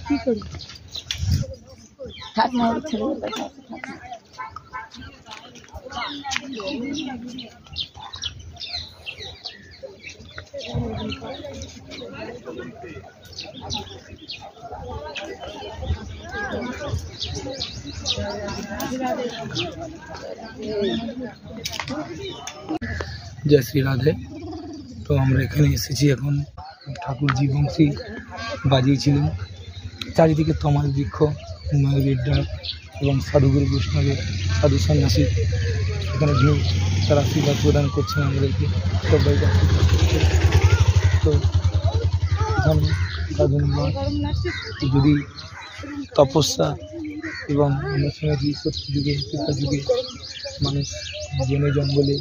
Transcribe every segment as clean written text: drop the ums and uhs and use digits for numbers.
जय श्री राधे। तो আমরা এখানে এসেছি এখন ঠাকুরজি বংশী বাজিয়েছিলেন চারিদিকে তমাল বৃক্ষ ময়ূরের ডাক এবং সাধুগুরু বৈষ্ণবের সাধু সন্ন্যাসী এখানে ভিড় তারা আশীর্বাদ প্রদান করছেন আমাদেরকে সবাইকে আশীর্বাদ করছে। তো এখানে সাধুবাদ যদি তপস্যা এবং আমরা শুনেছি সত্য যুগে ত্রেতা যুগে মানুষ বনে জঙ্গলে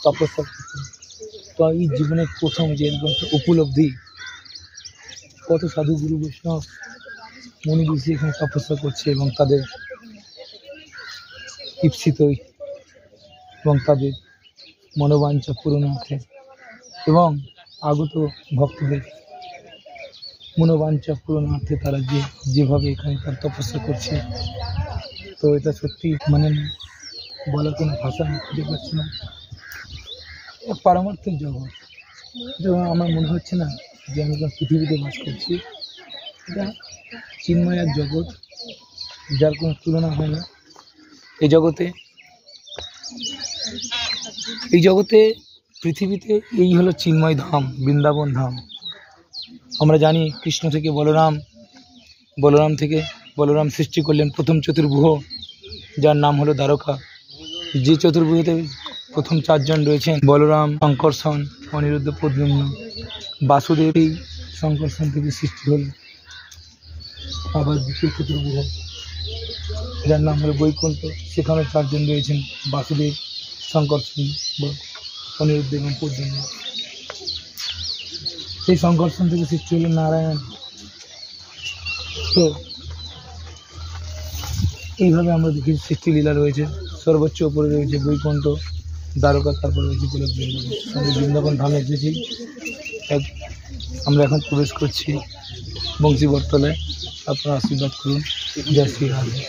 তপস্যা করতেন। তো এই জীবনের প্রথম যে উপলব্ধি কত সাধু গুরু বৈষ্ণব মনি ঋষি এখানে তপস্যা করছে এবং তাদের ঈপ্সিত এবং তাদের মনোবাঞ্ছা পূরণার্থে এবং আগত ভক্তদের মনোবাঞ্ছা পূরণার্থে তারা যেভাবে এখানে তার তপস্যা করছে। তো এটা সত্যি মানে বলার কোনো ভাষা আমি খুঁজে পাচ্ছি না। পারমার্থিক জগৎ যেমন আমার মনে হচ্ছে না যে আমি পৃথিবীতে বাস করছি, এটা চিন্ময় এক জগৎ যার কোনো তুলনা হয় না। এই জগতে পৃথিবীতে এই হলো চিন্ময় ধাম, বৃন্দাবন ধাম। আমরা জানি কৃষ্ণ থেকে বলরাম থেকে বলরাম সৃষ্টি করলেন প্রথম চতুর্ভুজ যার নাম হলো দ্বারকা। যে চতুর্ভুজতে প্রথম চারজন রয়েছেন বলরাম, শঙ্কর্ষণ, অনিরুদ্ধ, প্রদ্যুম্ন, বাসুদেব। এই শঙ্কর্ষণ থেকে সৃষ্টি হল আবার দ্বিতীয় চতুর্ভুজ যার নাম হলো বৈকুণ্ঠ। সেখানেও চারজন রয়েছেন বাসুদেব, শঙ্কর্ষণ, অনিরুদ্ধ এবং প্রদ্যুম্ন। সেই শঙ্কর্ষণ থেকে সৃষ্টি হলেন নারায়ণ। তো এইভাবে আমরা দেখি সৃষ্টিলীলা রয়েছে। সর্বোচ্চ উপরে রয়েছে বৈকুণ্ঠ, দ্বারকা, তারপরে রয়েছে গোলক বৃন্দাবন। আমরা বৃন্দাবন ধামে এসেছি। আমরা এখন প্রবেশ করছি বংশী বটতলায়। আপনারা আশীর্বাদ করুন। জয় শ্রী রাধে।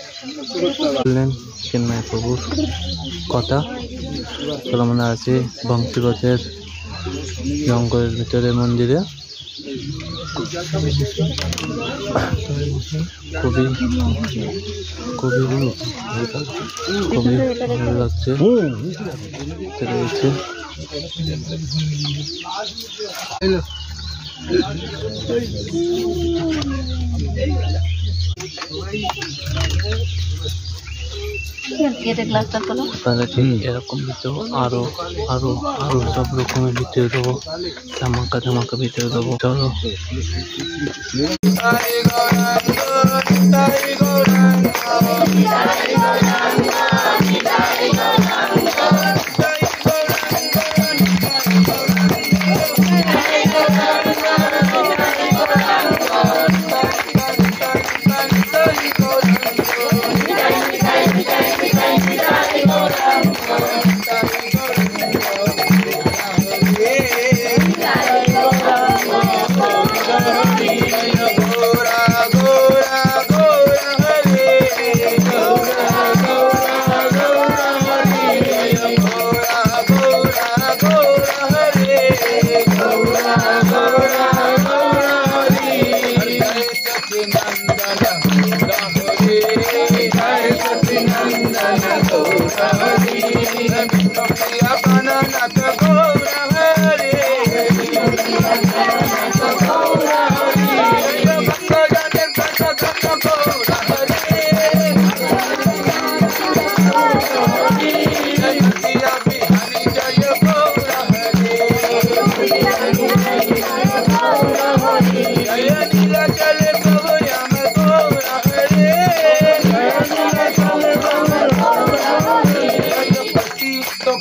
বললেন চিন্ময় প্রভুর কথা। আমরা আছি বংশীগতের জঙ্গলের ভিতরে মন্দিরে। খুবই ভালো লাগছে। এরকম ভিডিও আরো সব রকমের ভিডিও দেবো, ধামাকা ভিডিও দেবো। চলো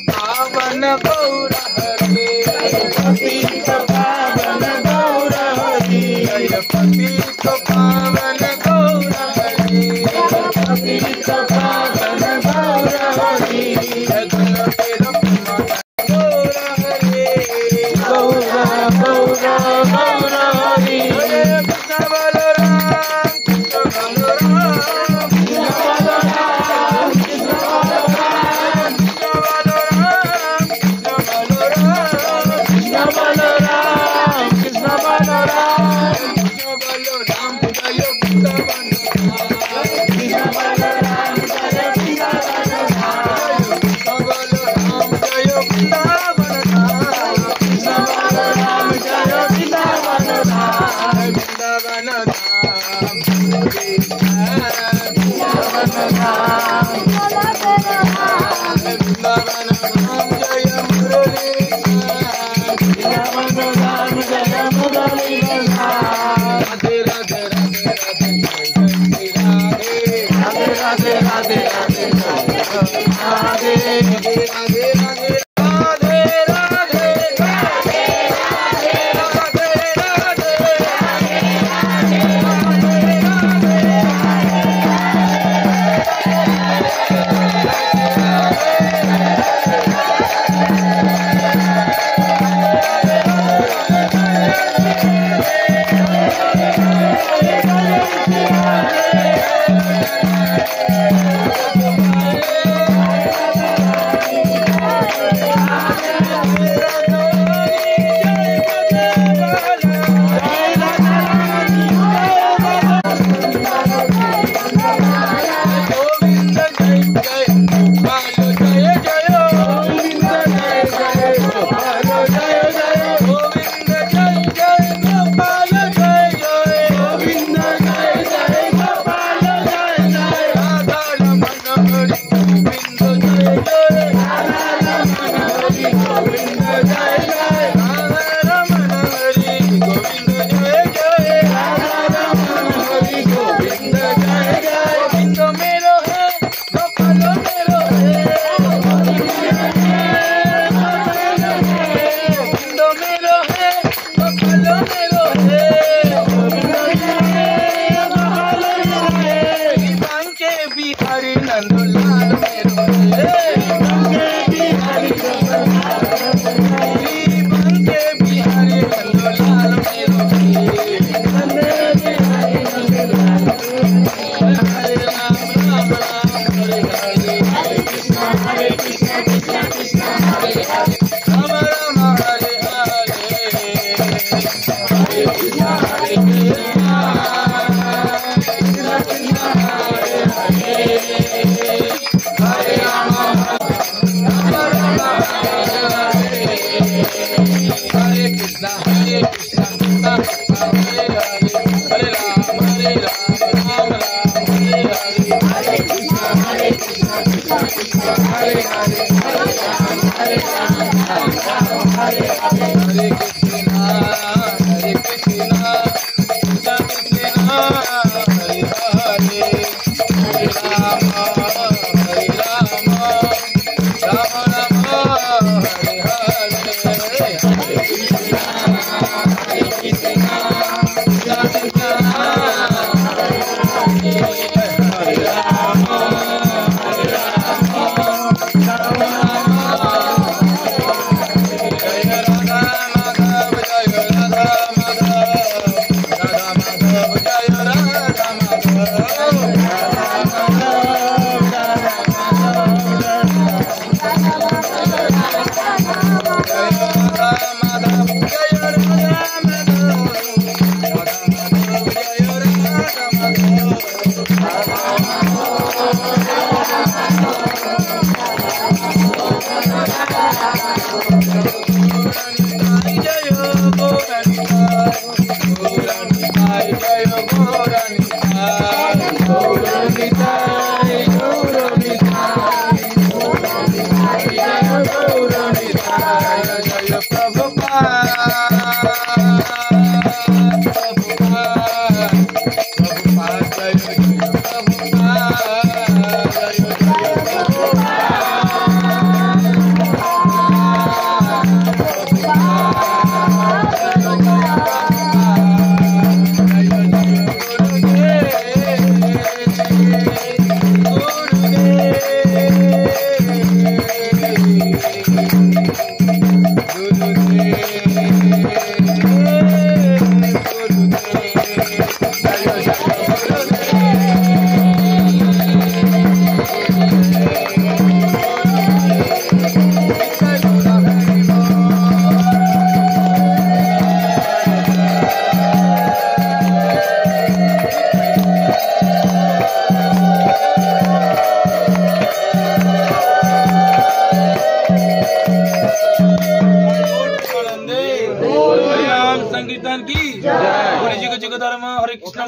पावन गौर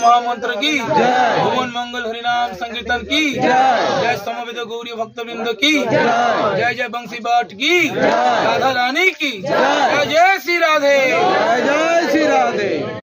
महामंत्र की जय। भुवन मंगल हरिनाम संकीर्तन की जय। जय समवेत गौरी भक्तवृंद की जय। जय जय बंसी बाट की जय। राधा रानी की जय। जय श्री राधे। जय श्री राधे।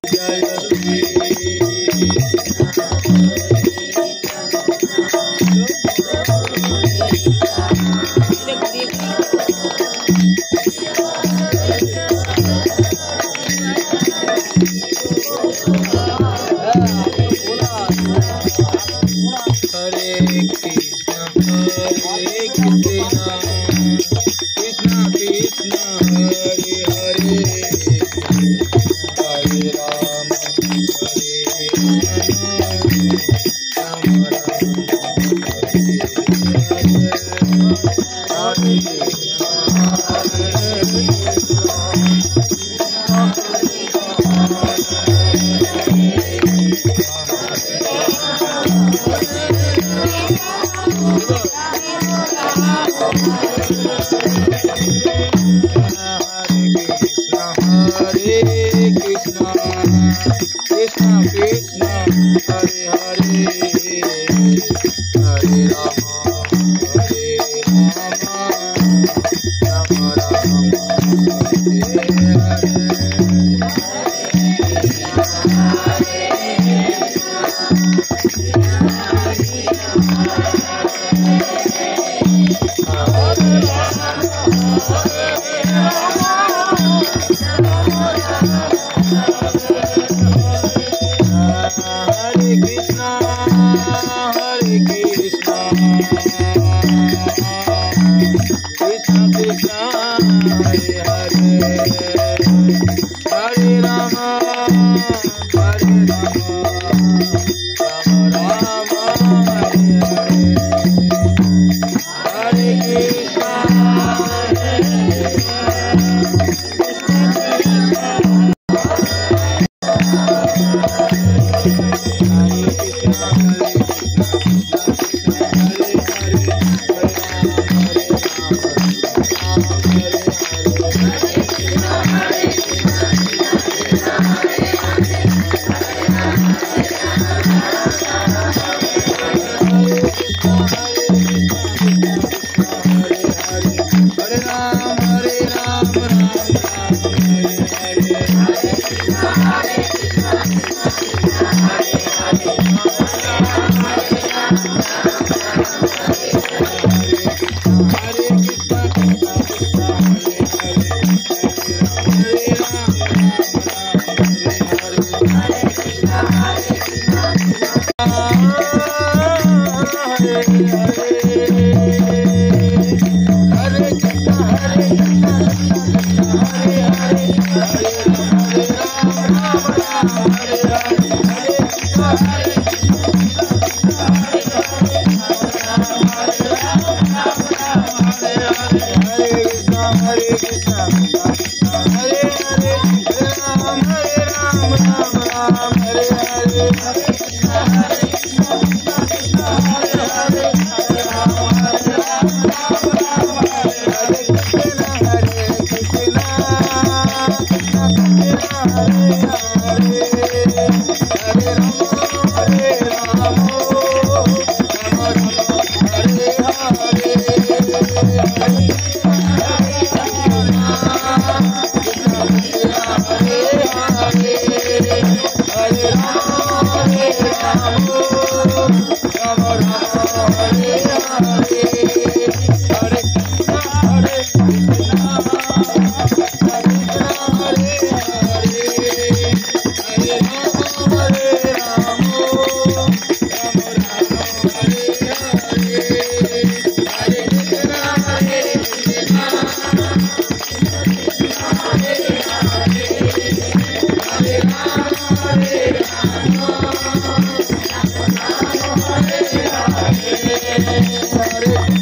Hare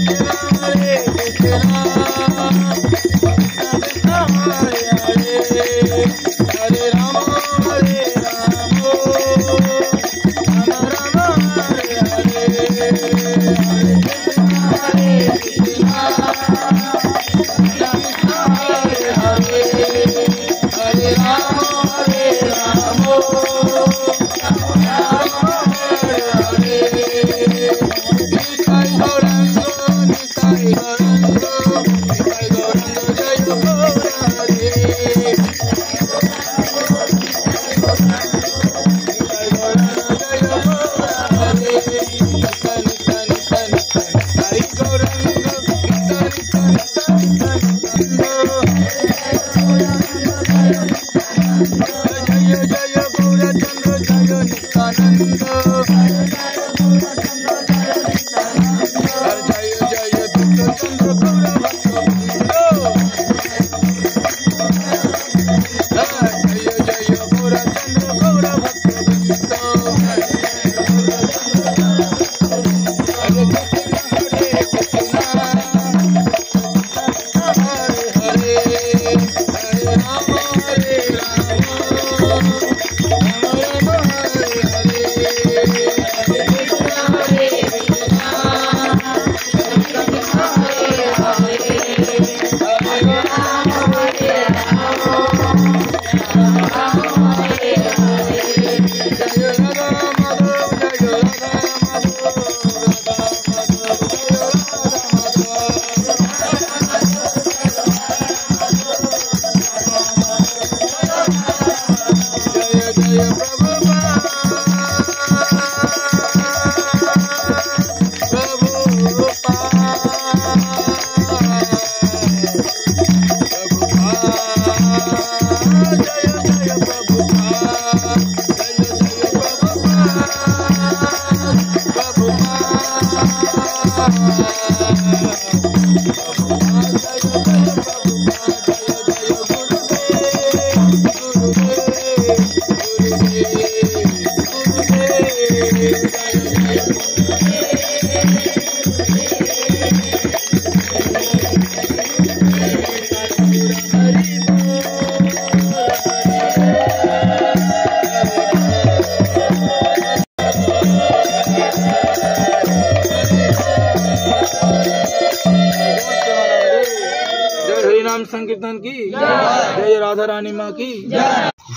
नाम संकीर्तन की जय राधा रानी माँ की।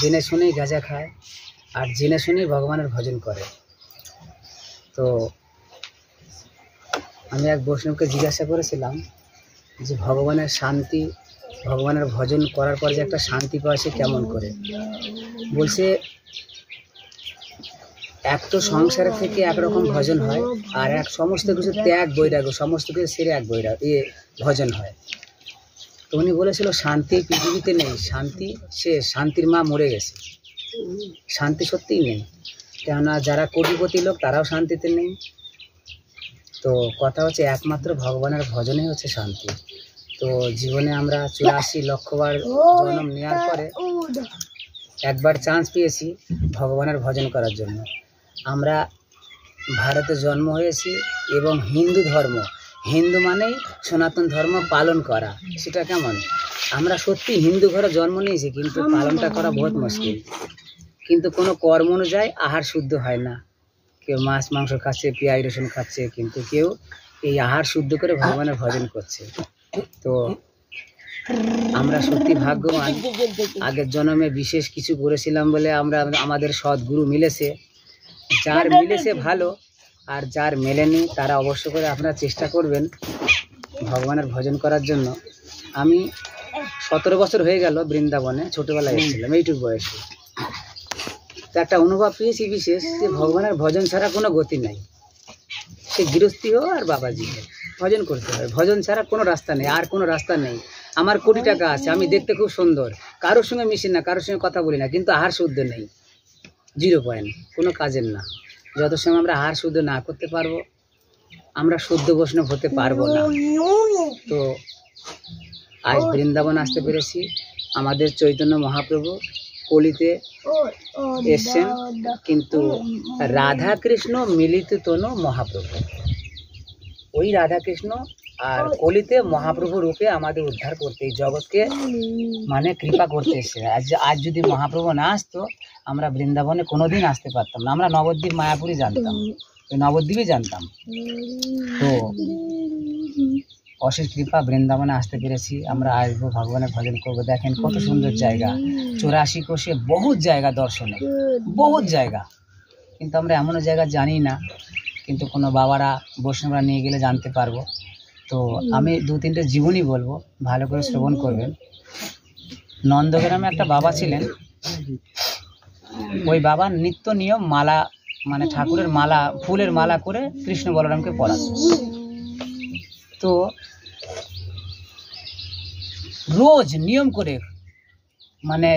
জেনে শুনেই গাঁজা খায় আর জেনে শুনেই ভগবানের ভজন করে। তো আমি এক বৈষ্ণবকে জিজ্ঞাসা করেছিলাম যে ভগবানের শান্তি, ভগবানের ভজন করার পর যে একটা শান্তি পাওয়া সে কেমন করে। বলছে এক তো সংসার থেকে একরকম ভজন হয়, আর এক সমস্ত কিছু ত্যাগ বৈরাগ্য, সমস্ত কিছু সেরে এক ভজন হয়। তো উনি বলেছিল শান্তি পৃথিবীতে নেই, শান্তি সে শান্তির মা মরে গেছে, শান্তি সত্যিই নেই। কেননা যারা কোটিপতি লোক তারাও শান্তিতে নেই। তো কথা হচ্ছে একমাত্র ভগবানের ভজনই হচ্ছে শান্তি। তো জীবনে আমরা 84 লক্ষবার জন্ম নেওয়ার পরে একবার চান্স পেয়েছি ভগবানের ভজন করার জন্য। আমরা ভারতে জন্ম হয়েছি এবং হিন্দু ধর্ম, হিন্দু মানেই সনাতন ধর্ম পালন করা। সেটা কেমন, আমরা সত্যি হিন্দু ঘরে জন্ম নিয়েছি কিন্তু পালনটা করা বহুত মুশকিল। কিন্তু কোনো কর্ম অনুযায়ী আহার শুদ্ধ হয় না। কেউ মাছ মাংস খাচ্ছে, পেঁয়াজ রসুন খাচ্ছে, কিন্তু কেউ এই আহার শুদ্ধ করে ভগবানের ভজন করছে। তো আমরা সত্যি ভাগ্যবান, আগের জন্মে বিশেষ কিছু করেছিলাম বলে আমরা আমাদের সদ্গুরু মিলেছে। যার মিলেছে ভালো, আর যার মেলেনি তারা অবশ্য করে আপনারা চেষ্টা করবেন ভগবানের ভজন করার জন্য। আমি 17 বছর হয়ে গেল বৃন্দাবনে, ছোটোবেলায় এসেছিলাম এইটুকু বয়সে। তো একটা অনুভব পেয়েছি বিশেষ, যে ভগবানের ভজন ছাড়া কোনো গতি নাই। সে গৃহস্থী হোক আর বাবাজি হোক, ভজন করতে হবে। ভজন ছাড়া কোনো রাস্তা নেই, আর কোনো রাস্তা নেই। আমার কোটি টাকা আছে, আমি দেখতে খুব সুন্দর, কারোর সঙ্গে মিশি না, কারোর সঙ্গে কথা বলি না, কিন্তু আহার শুদ্ধ নেই, 0 পয়েন্ট, কোনো কাজের না। যত সময় আমরা আহার শুদ্ধ না করতে পারবো, আমরা শুদ্ধ বৈষ্ণব হতে পারবো না। তো আজ বৃন্দাবন আসতে পেরেছি। আমাদের চৈতন্য মহাপ্রভু কলিতে এসছেন, কিন্তু রাধা কৃষ্ণ মিলিত তনু মহাপ্রভু, ওই রাধা কৃষ্ণ আর কলিতে মহাপ্রভু রূপে আমাদের উদ্ধার করতে, এই জগৎকে মানে কৃপা করতে এসছে। আজ যদি মহাপ্রভু না আসতো, আমরা বৃন্দাবনে কোনোদিন আসতে পারতাম না। আমরা নবদ্বীপ মায়াপুরই জানতাম, ওই নবদ্বীপই জানতাম। তো অশেষ কৃপা, বৃন্দাবনে আসতে পেরেছি। আমরা আসবো, ভগবানের ভজন করবো। দেখেন কত সুন্দর জায়গা, 84 কোষে বহুত জায়গা দর্শনে, বহুত জায়গা, কিন্তু আমরা এমনও জায়গা জানি না। কিন্তু কোনো বাবারা বৈষ্ণবরা নিয়ে গেলে জানতে পারবো। তো আমি 2-3টে জীবনী বলবো, ভালো করে শ্রবণ করবেন। নন্দগ্রামে একটা বাবা ছিলেন, ওই বাবা নিত্য নিয়ম মালা, মানে ঠাকুরের মালা, ফুলের মালা করে কৃষ্ণ বলরামকে পড়াতো। তো রোজ নিয়ম করে, মানে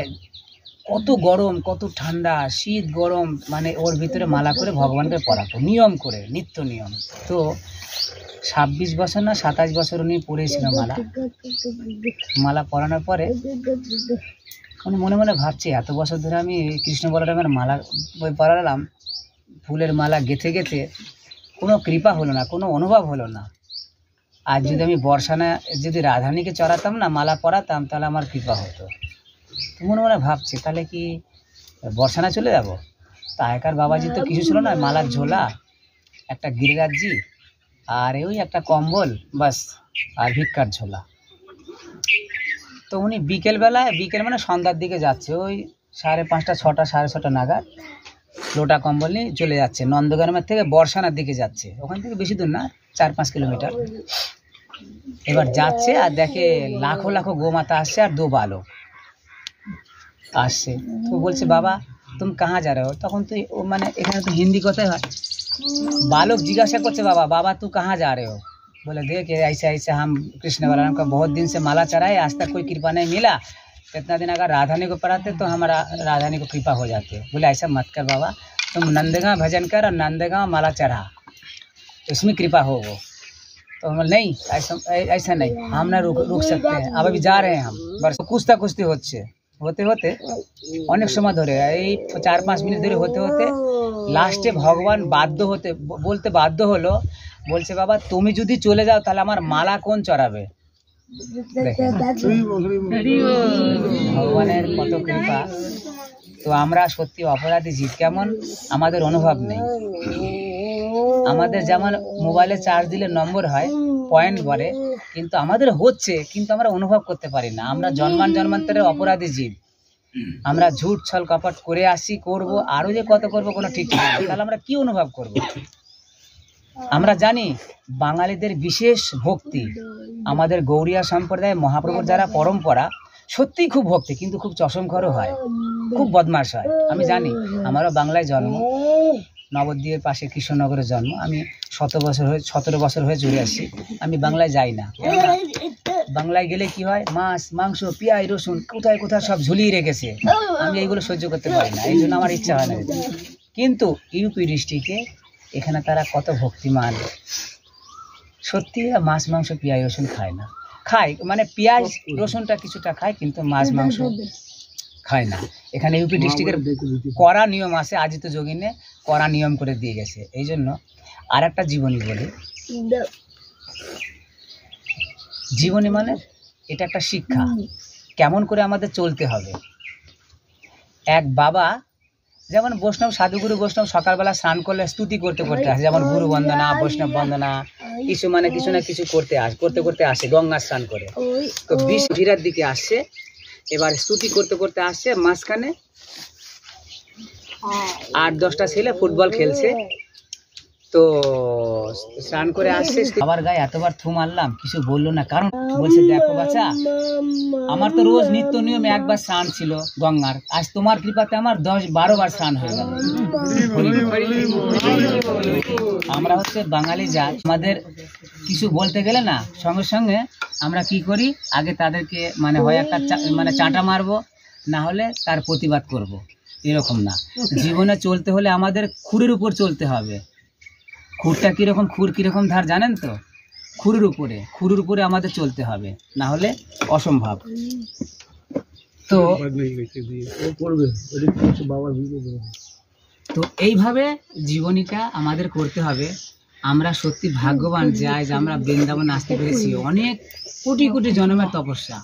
কত গরম কত ঠান্ডা, শীত গরম, মানে ওর ভিতরে মালা করে ভগবানকে পড়াতো নিয়ম করে, নিত্য নিয়ম। তো 26 বছর না 27 বছর উনি পড়েছিল মালা। মালা পরানোর পরে উনি মনে মনে ভাবছে, এত বছর ধরে আমি কৃষ্ণ বলরামের মালা পরালাম, ফুলের মালা গেঁথে গেঁথে, কোনো কৃপা হলো না, কোনো অনুভব হলো না। আর যদি আমি বর্ষানা, যদি রাধারানীকে চড়াতাম না, মালা পরাতাম, তাহলে আমার কৃপা হতো। তো মনে মনে ভাবছে, তাহলে কি বর্ষানা চলে যাব? তা আগেকার বাবাজি তো কিছু ছিল না, মালার ঝোলা, একটা গিরিরাজি, আর ওই একটা কম্বল, বাস, আর ভিক্ষার ঝোলা। তো উনি বিকেল মানে সন্ধ্যার দিকে যাচ্ছে, ওই 5:30, 6টা, 6:30 নাগাদ লোটা কম্বল নিয়ে চলে যাচ্ছে। নন্দগ্রামের থেকে বর্ষানার দিকে যাচ্ছে, ওখান থেকে বেশি দূর না, 4-5 কিলোমিটার। এবার যাচ্ছে আর দেখে লাখো লাখো গোমাতা আসছে আর 2 বালক আসছে। তো বলছে, বাবা তুমি কাহা যা রে হো? তখন তো মানে এখানে তো হিন্দি কথাই হয়। बालक जिज्ञासा करते, बाबा बाबा तू कहाँ जा रहे हो? बोले देख ऐसे ऐसे हम कृष्ण बलराम का बहुत दिन से माला चढ़ाए, आज तक कोई कृपा नहीं मिला। कितना दिन अगर राधानी को पढ़ाते तो हमारा राधानी को कृपा हो जाती। बोले ऐसा मत कर बाबा, तुम नंदगांव भजन कर और नंदगांव माला चढ़ा, तो इसमें कृपा हो। वो तो हम बोले, नहीं ऐसा नहीं, हम ना रुक सकते हैं, अब अभी जा रहे हैं हम। बस कुश्ता कुश्ती होते होते অনেক সময় ধরে এই 4-5 মিনিট ধরে হতে হতে লাস্টে ভগবান বলতে বাধ্য হলো, বলছে বাবা তুমি যদি চলে যাও তাহলে আমার মালা কোন চড়াবে। দেখেন ভগবানের কত কৃপা। তো আমরা সত্যি অপরাধী জীব, কেমন আমাদের অনুভব নেই। আমাদের যেমন মোবাইলে চার্জ দিলে নম্বর হয়, পয়েন্ট পড়ে, কিন্তু আমাদের হচ্ছে, কিন্তু আমরা অনুভব করতে পারি না। আমরা জন্মান্তরের অপরাধী জীব। আমরা ঝুট ছল কপট করে আসি, করব, আরো যে কত করব কোনো ঠিক নেই। তাহলে আমরা কি অনুভব করব? আমরা জানি বাঙালিদের বিশেষ ভক্তি, আমাদের গৌড়িয়া সম্প্রদায় মহাপ্রভুর যারা পরম্পরা সত্যিই খুব ভক্তি, কিন্তু খুব চশমখরও হয়, খুব বদমাশ হয়। আমি জানি, আমারও বাংলায় জন্ম, নবদ্বীপের পাশে কৃষ্ণনগরের জন্ম। আমি 17 বছর হয়ে জুড়ে আসছি। আমি বাংলায় যাই না। বাংলায় গেলে কি হয়, মাছ মাংস পেঁয়াজ রসুন কোথায় কোথায় সব ঝুলিয়ে রেখেছে। আমি এইগুলো সহ্য করতে পারি না, এই জন্য আমার ইচ্ছা হয় না। কিন্তু ইউপি ডিস্ট্রিক্টে এখানে তারা কত ভক্তিমান, সত্যি মাছ মাংস পেঁয়াজ রসুন খায় না। খায় মানে পেঁয়াজ রসুনটা কিছুটা খায়, কিন্তু মাছ মাংস খায় না। এখানে ইউপি ডিস্ট্রিক্টের কড়া নিয়ম আছে, আজিত যোগিনে কড়া নিয়ম করে দিয়ে গেছে। এই জন্য আর একটা জীবনী বলি। জীবনী মানে এটা একটা শিক্ষা, কেমন করে আমাদের চলতে হবে। এক বাবা, যেমন বৈষ্ণব সাধুগুরু বৈষ্ণব সকালবেলা স্নান করলে স্তুতি করতে আসে, যেমন গুরু বন্দনা, বৈষ্ণব বন্দনা, কিছু না কিছু করতে আসে গঙ্গা স্নান করে। তো 20 ভিড়ার দিকে আসছে, এবার স্তুতি করতে আসছে, মাঝখানে 8-10টা ছেলে ফুটবল খেলছে। তো স্নান করে আসছে, আবার গায়ে এতবার থু মারলাম, কিছু বললো না। কারণ বলছে, দেখো বাচ্চা, আমার তো রোজ নিত্য নিয়মে একবার স্নান ছিল গঙ্গার, আজ তোমার কৃপাতে আমার 10-12 বার স্নান হয়ে গেল। আমরা হচ্ছে বাঙালি জাত, আমাদের কিছু বলতে গেলে না সঙ্গে সঙ্গে আমরা কি করি, আগে তাদেরকে মানে হয় একটা চাঁটা মারবো, না হলে তার প্রতিবাদ করব। এরকম না, জীবনে চলতে হলে আমাদের খুরের উপর চলতে হবে। খুরটা কিরকম, খুর কিরকম ধার জানেন তো? খুরের উপরে আমাদের চলতে হবে, না হলে অসম্ভব। তো এইভাবে জীবনীটা আমাদের করতে হবে। আমরা সত্যি ভাগ্যবান যে আজ আমরা বৃন্দাবন আসতে পেরেছি। অনেক কোটি কোটি জন্মের তপস্যা,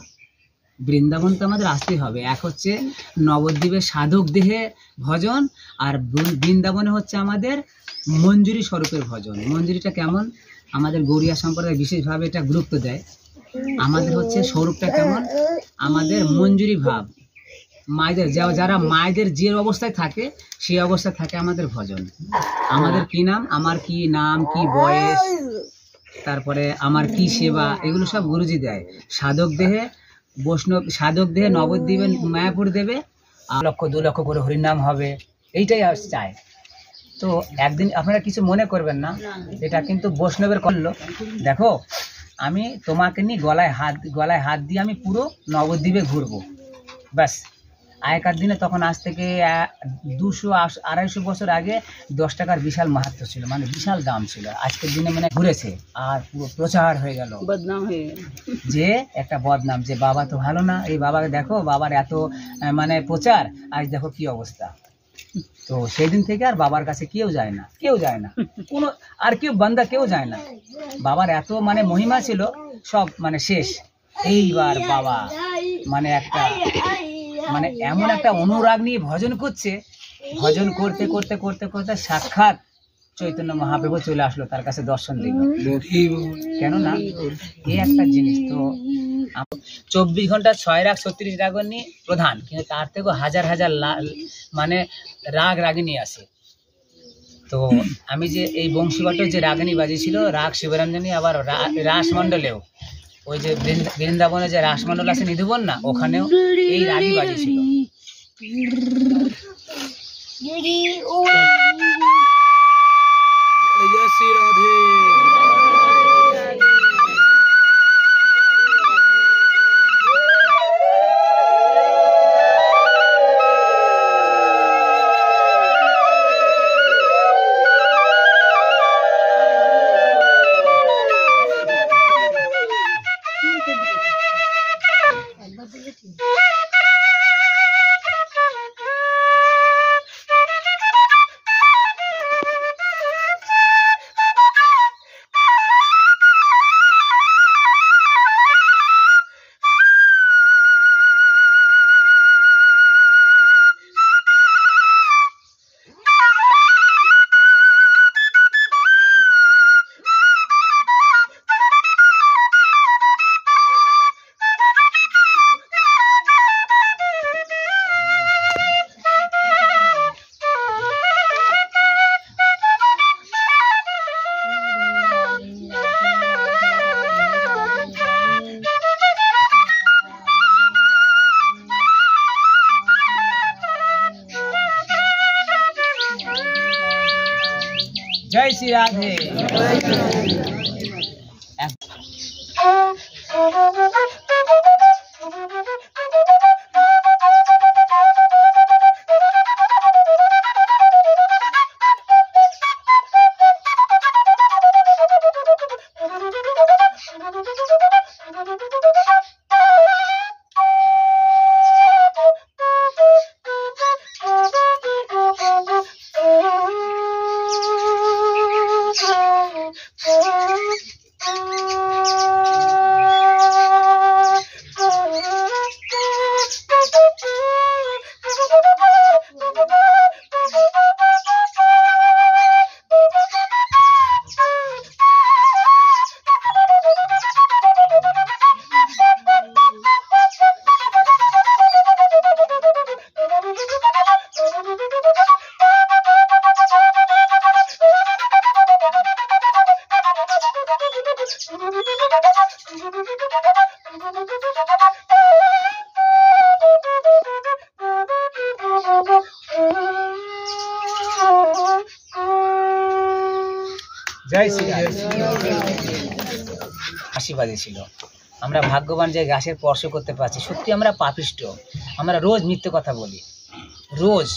বৃন্দাবন তো আমাদের আসতেই হবে। এক হচ্ছে নবদ্বীপের সাধক দেহে ভজন, আর বৃন্দাবনে হচ্ছে আমাদের মঞ্জুরি স্বরূপের ভজন। মঞ্জুরিটা কেমন, আমাদের গৌড়িয়া সম্প্রদায় বিশেষভাবে এটা গুরুত্ব দেয়। আমাদের হচ্ছে স্বরূপটা কেমন, আমাদের মঞ্জুরি ভাব, মায়েদের যারা মায়েদের যে অবস্থায় থাকে সেই অবস্থায় থাকে আমাদের ভজন। আমাদের কি নাম, আমার কি নাম, কি বয়স, তারপরে আমার কি সেবা, এগুলো সব গুরুজি দেয়। সাধক দেহে নবদ্বীপে মায়াপুর দেবে, 1-2 লক্ষ করে হরিনাম হবে, এইটাই চায়। তো একদিন আপনারা কিছু মনে করবেন না, এটা কিন্তু বৈষ্ণবের করলো। দেখো, আমি তোমাকে নিয়ে গলায় হাত দিয়ে আমি পুরো নবদ্বীপে ঘুরবো, ব্যাস। আগেকার দিনে তখন আজ থেকে 200-250 বছর আগে 10 টাকার বিশাল মাহাত্ম্য ছিল, মানে বিশাল দাম ছিল। আজকের দিনে মানে ঘুরেছে আর পুরো প্রচার হয়ে গেল, বদনাম হয়ে যে একটা বদনাম, যে বাবা তো ভালো না, এই বাবাকে দেখো, বাবার এত মানে প্রচার, আজ দেখো কি অবস্থা। তো সেই দিন থেকে আর বাবার কাছে কেউ যায় না, কোনো আর কেউ বান্দা কেউ যায় না। বাবার এত মানে মহিমা ছিল, সব মানে শেষ। এইবার বাবা মানে এমন একটা অনুরাগ নিয়ে ভজন করছে, ভজন করতে করতে করতে করতে সাক্ষাৎ চৈতন্য মহাপ্রভু চলে আসলো, তার কাছে দর্শন দিল। কেননা এই একটা জিনিস, তো 24 ঘন্টা 6 রাগ 36 রাগিনী প্রধান, কিন্তু তার থেকেও হাজার হাজার মানে রাগিনী আছে। তো আমি যে এই বংশীবাটের যে রাগিনী বাজিয়েছিল, রাগ শিবরঞ্জনী, আবার রাসমণ্ডলেও ওই যে বৃন্দাবনে যে রাসমণ্ডল আছে নিধুবন না, ওখানেও এই রাগই বাজিয়েছিল। জয় শ্রী রাধে। জয় শ্রী আশীর্বাদী ছিল। আমরা ভাগ্যবান যে গাছের স্পর্শ করতে পারছি। সত্যি আমরা পাপিষ্ট, আমরা রোজ মিথ্যে কথা বলি রোজ।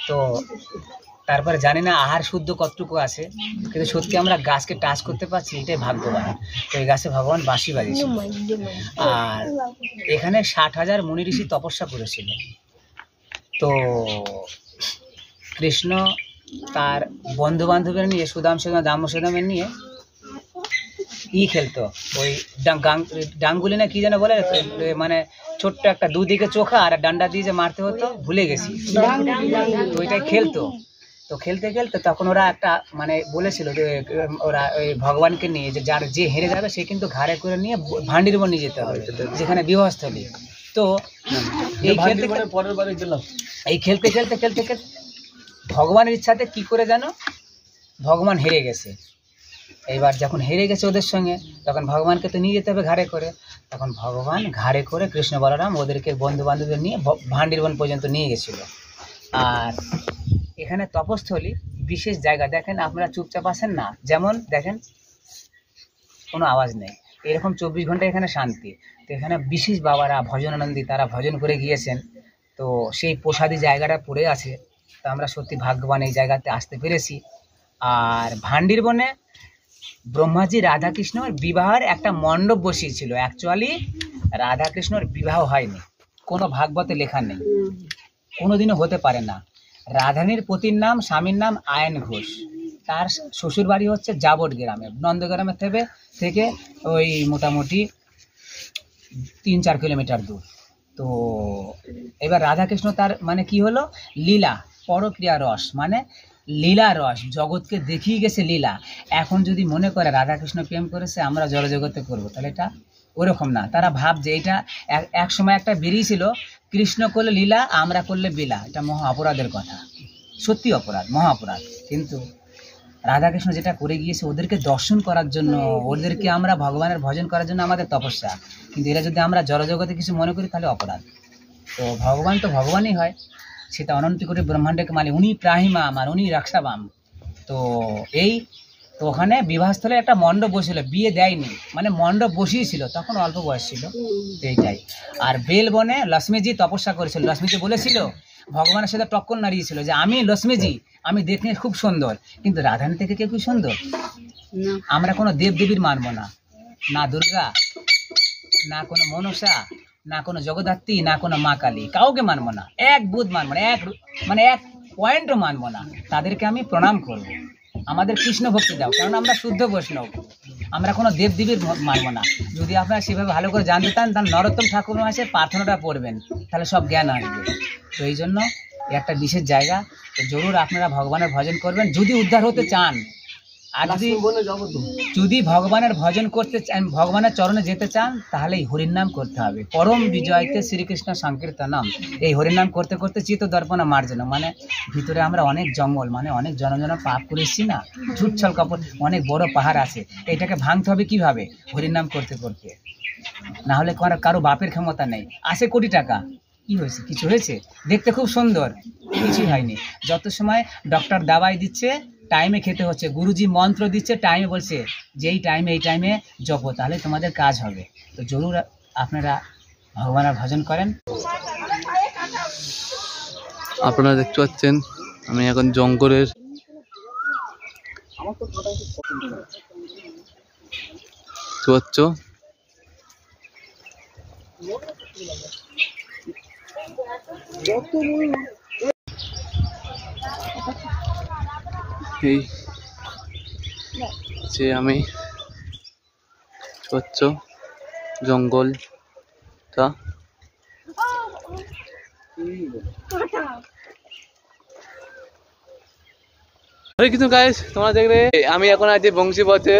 তো তারপরে জানি না আহার শুদ্ধ কতটুকু আছে, কিন্তু সত্যি আমরা গাছকে টাচ করতে পারছি, এটাই ভাগ্যবান। তো এই গাছে ভগবান বাঁশি বাজিয়েছিল। আর এখানে 60,000 মুনি ঋষি তপস্যা করেছিল। তো কৃষ্ণ তার বন্ধু বান্ধবের নিয়ে সুদাম দামোসুদামের নিয়ে খেলতো, ওই ডাঙ্গুলি না কি যেন বলে, মানে ছোট্ট একটা দুদিকে চোখা আর ডান্ডা দিয়ে যে মারতে হতো, ভুলে গেছি। তো ওইটাই খেলতো। তো খেলতে খেলতে তখন ওরা একটা মানে বলেছিল যে ওরা ওই ভগবানকে নিয়ে যে যার যে হেরে যাবে সে কিন্তু ঘাড়ে করে নিয়ে ভান্ডির বন নিয়ে যেতে হবে, যেখানে বিবাহস্থলী। তো এই খেলতে খেলতে খেলতে খেলতে খেলতে ভগবানের ইচ্ছাতে কি করে জানো, ভগবান হেরে গেছে। এইবার যখন হেরে গেছে ওদের সঙ্গে, তখন ভগবানকে তো নিয়ে যেতে হবে ঘাড়ে করে। তখন ভগবান ঘাড়ে করে কৃষ্ণ বলরাম ওদেরকে বন্ধু বান্ধবদের নিয়ে ভান্ডির বন পর্যন্ত নিয়ে গেছিল। আর এখানে তপস্থলী বিশেষ জায়গা, দেখেন আপনারা চুপচাপ আছেন না, যেমন দেখেন কোনো আওয়াজ নেই, এরকম 24 ঘন্টা এখানে শান্তি। তো এখানে বিশেষ বাবারা ভজনানন্দী তারা ভজন করে গিয়েছেন। তো সেই প্রসাদী জায়গাটা পড়ে আছে। তো আমরা সত্যি ভাগ্যবান এই জায়গাতে আসতে পেরেছি। আর ভান্ডির বনে ব্রহ্মাজি রাধাকৃষ্ণর বিবাহের একটা মণ্ডপ বসিয়েছিল। অ্যাকচুয়ালি রাধাকৃষ্ণর বিবাহ হয়নি, কোনো ভাগবতে লেখা নেই, কোনোদিনও হতে পারে না। রাধানীর পতির নাম, স্বামীর নাম আয়ন ঘোষ। তার শ্বশুর বাড়ি হচ্ছে জাবট গ্রামে, নন্দগ্রামের থেকে ওই মোটামুটি 3-4 কিলোমিটার দূর। তো এবার রাধাকৃষ্ণ তার মানে কি হলো, লীলা পরক্রিয়া রস, মানে লীলা রস, জগৎকে দেখিয়ে গেছে লীলা। এখন যদি মনে করে রাধাকৃষ্ণ প্রেম করেছে আমরা জড়জগতে করবো, তাহলে এটা ওরকম না। তারা ভাবছে এটা এক সময় একটা বেরিয়েছিল, কৃষ্ণ করলে লীলা আমরা করলে লীলা, এটা মহা অপরাধের কথা, সত্যি অপরাধ, মহা অপরাধ। কিন্তু রাধাকৃষ্ণ যেটা করে গিয়েছে ওদেরকে দর্শন করার জন্য, ওদেরকে আমরা ভগবানের ভজন করার জন্য আমাদের তপস্যা। কিন্তু এরা যদি আমরা জড়জগতে কিছু মনে করি তাহলে অপরাধ। তো ভগবান তো ভগবানই হয়, সেটা অনন্ত কোটি ব্রহ্মাণ্ডকে মানে উনি প্রাহিমা আমার, উনি রক্ষাবাম। তো তো ওখানে বিবাহস্থলে একটা মণ্ডপ বসেছিল, বিয়ে দেয়নি, মানে মণ্ডপ বসিয়েছিল, তখন অল্প বয়স ছিল, এইটাই। আর বেলবনে লক্ষ্মীজি তপস্যা করেছিল। লক্ষ্মীজি বলেছিল, ভগবানের সাথে টক্কর নাড়িয়েছিল যে আমি লক্ষ্মীজি, আমি দেখতে খুব সুন্দর, কিন্তু রাধানী থেকে কেউ কি সুন্দর? আমরা কোনো দেবদেবীর মানবো না, না দুর্গা, না কোনো মনসা, না কোনো জগদ্ধাত্রী, না কোনো মা কালী, কাউকে মানবো না, এক বুধ মানবো না, এক পয়েন্টও মানবো না। তাদেরকে আমি প্রণাম করবো। আমাদের কৃষ্ণ ভক্তি দাও, কারণ আমরা শুদ্ধ বৈষ্ণব, আমরা কোনো দেবদেবীর মানবো না। যদি আপনারা সেভাবে ভালো করে জানতে চান তাহলে নরোত্তম ঠাকুর মহাশয় প্রার্থনাটা পড়বেন, তাহলে সব জ্ঞান আসবে। তো এই জন্য একটা বিশেষ জায়গা, তো জরুর আপনারা ভগবানের ভজন করবেন যদি উদ্ধার হতে চান। আর যদি ভগবানের ভজন করতে চান, ভগবানের চরণে যেতে চান, তাহলে এই হরির নাম করতে হবে। পরম বিজয়তে শ্রীকৃষ্ণ সংকীর্তনম। এই হরির নাম করতে করতে চিত্ত দর্পণ মার্জন, মানে ভিতরে আমরা অনেক জঙ্গল, মানে অনেক জনজন পাপ করে এসেছি না, ঝুটছল কাপড়, অনেক বড় পাহাড় আছে, এটাকে ভাঙতে হবে কিভাবে? হরির নাম করতে করতে। না হলে কারো বাপের ক্ষমতা নেই। আসে কোটি টাকা, কি হয়েছে? কিছু হয়েছে? দেখতে খুব সুন্দর, কিছুই হয়নি। যত সময় ডক্টর দাবাই দিচ্ছে টাইমে খেতে হচ্ছে, গুরুজি মন্ত্র দিচ্ছে, টাইমে বলছে যে এই টাইমে জপো, তাহলে তোমাদের কাজ হবে। তো জরুর আপনারা ভগবানের ভজন করেন। আপনারা দেখতে পাচ্ছেন আমি এখন জঙ্গলের পাচ্ছ এই যে আমি পাচ্ছ জঙ্গলটা কিন্তু গাইস তোমরা দেখলে আমি এখন আছি বংশীপথে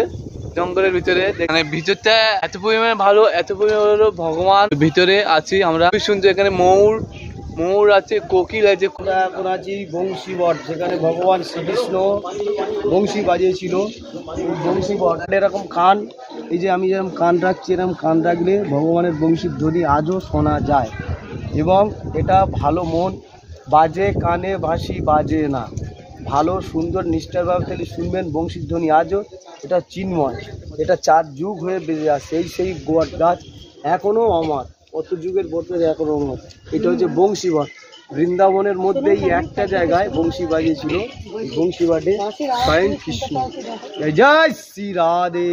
জঙ্গলের ভিতরে, মানে ভিতরটা এত পরিমাণে ভালো, এত পরিমাণে ভালো, ভগবান ভিতরে আছি আমরা। খুব সুন্দর, এখানে ময়ূর আছে, কোকিল আছে। এখন আছি বংশীবট, যেখানে ভগবান শ্রীকৃষ্ণ বংশী বাজিয়েছিল। বংশীবট এরকম কান, এই যে আমি যেরকম কান রাখছি, এরকম কান রাখলে ভগবানের বংশীর ধ্বনি আজও শোনা যায়। এবং এটা ভালো মন বাজে, কানে ভাসি বাজে না, ভালো সুন্দর নিষ্ঠারভাবে তাহলে শুনবেন বংশীর ধ্বনি আজও। এটা চিন্ময়, এটা 4 যুগ হয়ে বেজে আসছে। সেই গোয়ার গাছ এখনও অমর, কত যুগের বছর এখনও অমর। এটা হচ্ছে বংশীবট। বৃন্দাবনের মধ্যেই একটা জায়গায় বংশী বাজিয়েছিল, বংশীবাটে স্বয়ং কৃষ্ণ। জয় শ্রী রাধে।